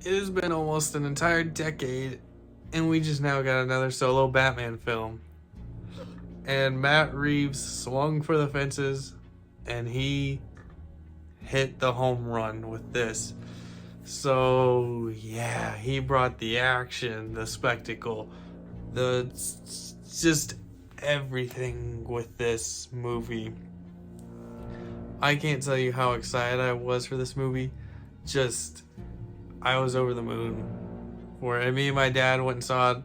It has been almost an entire decade, and we just now got another solo Batman film. And Matt Reeves swung for the fences, and he hit the home run with this. So, yeah, he brought the action, the spectacle, just everything with this movie. I can't tell you how excited I was for this movie. I was over the moon for it. And me and my dad went and saw it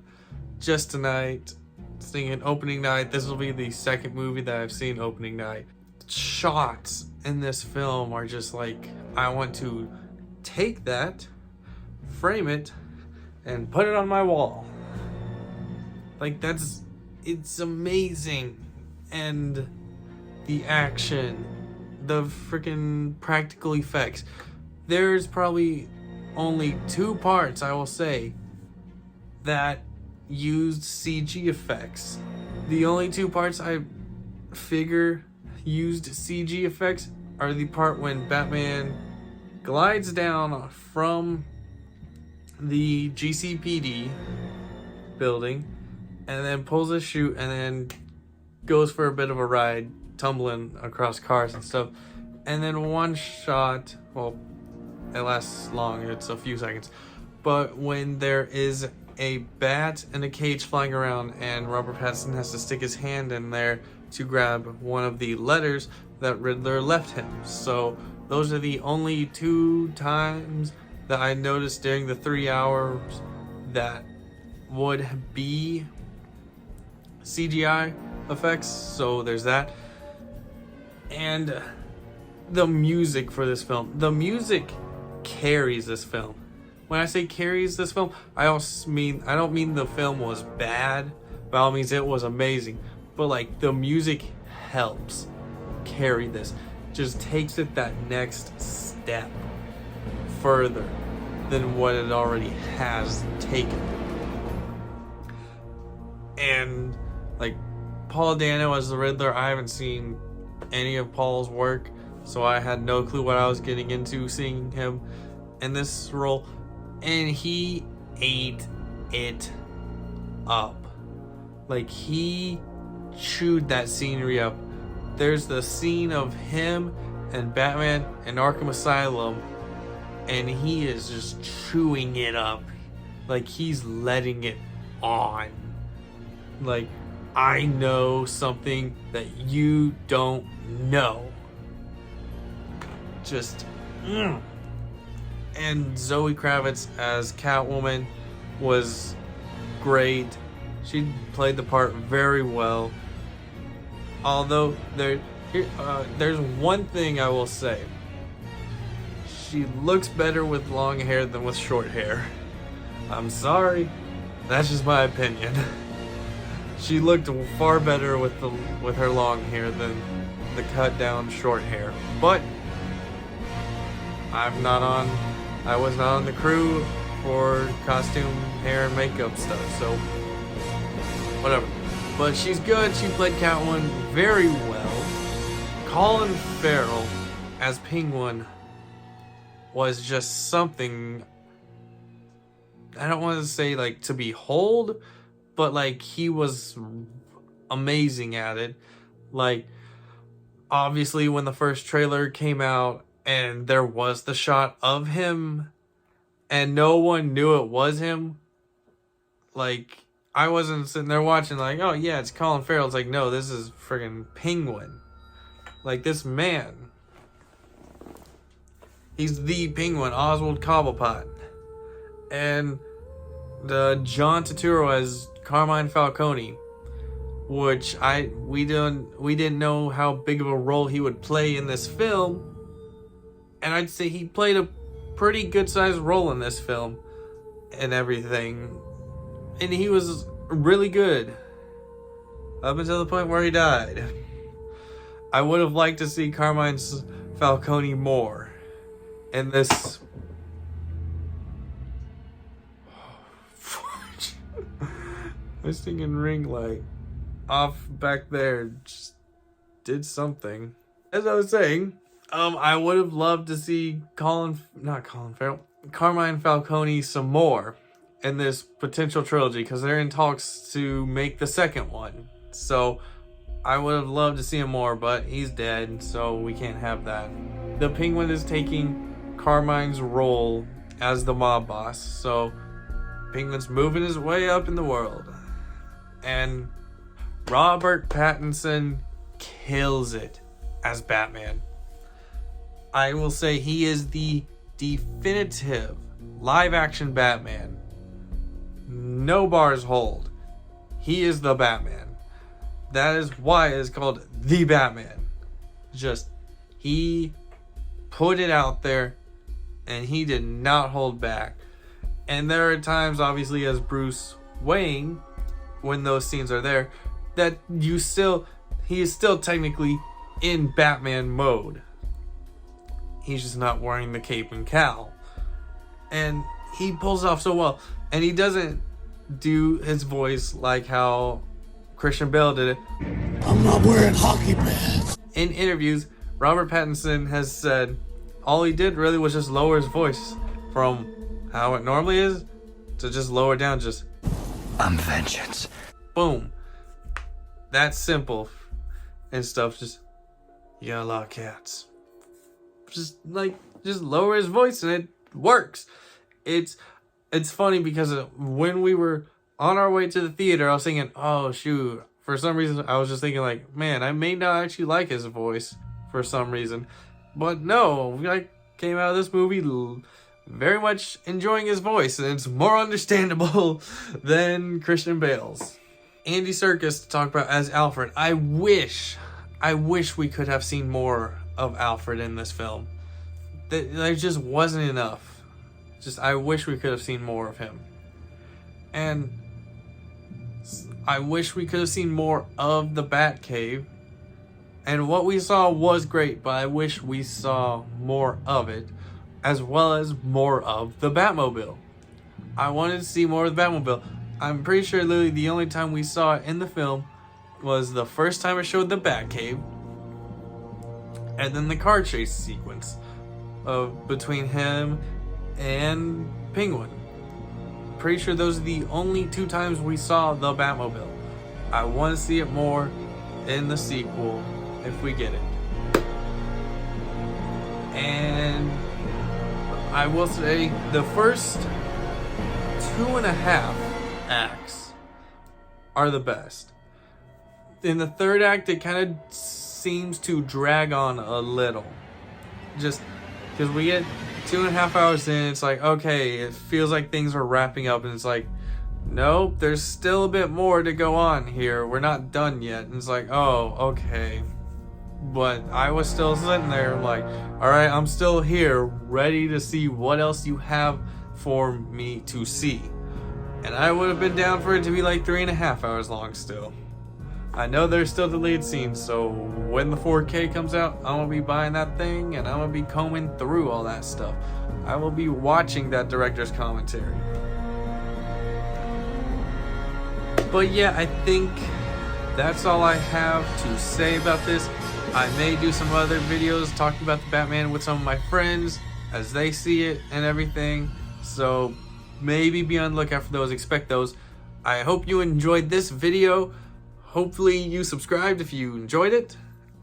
just tonight, thinking opening night. This will be the second movie that I've seen opening night. Shots in this film are just like, I want to take that, frame it, and put it on my wall. Like, it's amazing. And the action, the freaking practical effects. There's probably only 2 parts, I will say, that used CG effects. The only 2 parts I figure used CG effects are the part when Batman glides down from the GCPD building and then pulls a chute and then goes for a bit of a ride, tumbling across cars and stuff. And then one shot, well, it lasts long, it's a few seconds, but when there is a bat in a cage flying around and Robert Pattinson has to stick his hand in there to grab one of the letters that Riddler left him. So those are the only 2 times that I noticed during the 3 hours that would be CGI effects. So there's that. And the music for this film. The music carries this film. When I say carries this film, I don't mean the film was bad. By all means, it was amazing. But like, the music helps carry this. Just takes it that next step further than what it already has taken. And like, Paul Dano as the Riddler, I haven't seen any of Paul's work, so I had no clue what I was getting into seeing him in this role, and he ate it up. Like, he chewed that scenery up. There's the scene of him and Batman in Arkham Asylum, and he is just chewing it up. Like, he's letting it on. Like, I know something that you don't know. And Zoe Kravitz as Catwoman was great. She played the part very well. Although there's one thing I will say. She looks better with long hair than with short hair. I'm sorry. That's just my opinion. She looked far better with her long hair than the cut down short hair. But I was not on the crew for costume, hair, and makeup stuff, so whatever. But she's good. She played Catwoman very well. Colin Farrell as Penguin was just something, I don't want to say like to behold, but like, he was amazing at it. Like, obviously when the first trailer came out and there was the shot of him and no one knew it was him, like, I wasn't sitting there watching like, oh yeah, it's Colin Farrell. It's like, no, this is friggin' Penguin. Like, this man, he's the Penguin, Oswald Cobblepot. And the John Turturro as Carmine Falcone, which we didn't know how big of a role he would play in this film, and I'd say he played a pretty good sized role in this film and everything, and he was really good up until the point where he died. I would have liked to see Carmine Falcone more in this. My stinging ring light off back there just did something. As I was saying, I would have loved to see Carmine Falcone some more in this potential trilogy, because they're in talks to make the second one. So I would have loved to see him more, but he's dead, so we can't have that. The Penguin is taking Carmine's role as the mob boss, so Penguin's moving his way up in the world. And Robert Pattinson kills it as Batman. I will say he is the definitive live-action Batman. No bars hold. He is the Batman. That is why it's called The Batman. Just, he put it out there and he did not hold back. And there are times, obviously, as Bruce Wayne, when those scenes are there, that he is still technically in Batman mode. He's just not wearing the cape and cowl. And he pulls off so well. And he doesn't do his voice like how Christian Bale did it. I'm not wearing hockey pads. In interviews, Robert Pattinson has said all he did really was just lower his voice from how it normally is to just lower down, just I'm vengeance. Boom. That's simple and stuff. Just, you got a lot of cats. Just lower his voice and it works. It's funny because when we were on our way to the theater, I was thinking, oh shoot, for some reason I was just thinking like, man, I may not actually like his voice for some reason. But no, I came out of this movie very much enjoying his voice, and it's more understandable than Christian Bale's. Andy Serkis to talk about as Alfred. I wish we could have seen more of Alfred in this film. There just wasn't enough. I wish we could have seen more of him. And I wish we could have seen more of the Batcave. And what we saw was great, but I wish we saw more of it, as well as more of the Batmobile. I wanted to see more of the Batmobile. I'm pretty sure literally the only time we saw it in the film was the first time it showed the Batcave, and then the car chase sequence between him and Penguin. Pretty sure those are the only two times we saw the Batmobile. I want to see it more in the sequel if we get it. And I will say the first 2.5 acts are the best. In the third act, it kind of seems to drag on a little. Just because we get 2.5 hours in, it's like, okay, it feels like things are wrapping up, and it's like, nope, there's still a bit more to go on here. We're not done yet. And it's like, oh, okay. But I was still sitting there like, all right, I'm still here, ready to see what else you have for me to see. And I would have been down for it to be like 3.5 hours long still. I know there's still deleted scenes, so when the 4K comes out, I'm going to be buying that thing, and I'm going to be combing through all that stuff. I will be watching that director's commentary. But yeah, I think that's all I have to say about this. I may do some other videos talking about the Batman with some of my friends as they see it and everything. So maybe be on the lookout for those. Expect those. I hope you enjoyed this video. Hopefully you subscribed if you enjoyed it.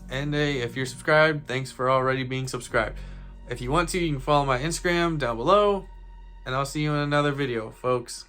And if you're subscribed, thanks for already being subscribed. If you want to, you can follow my Instagram down below. And I'll see you in another video, folks.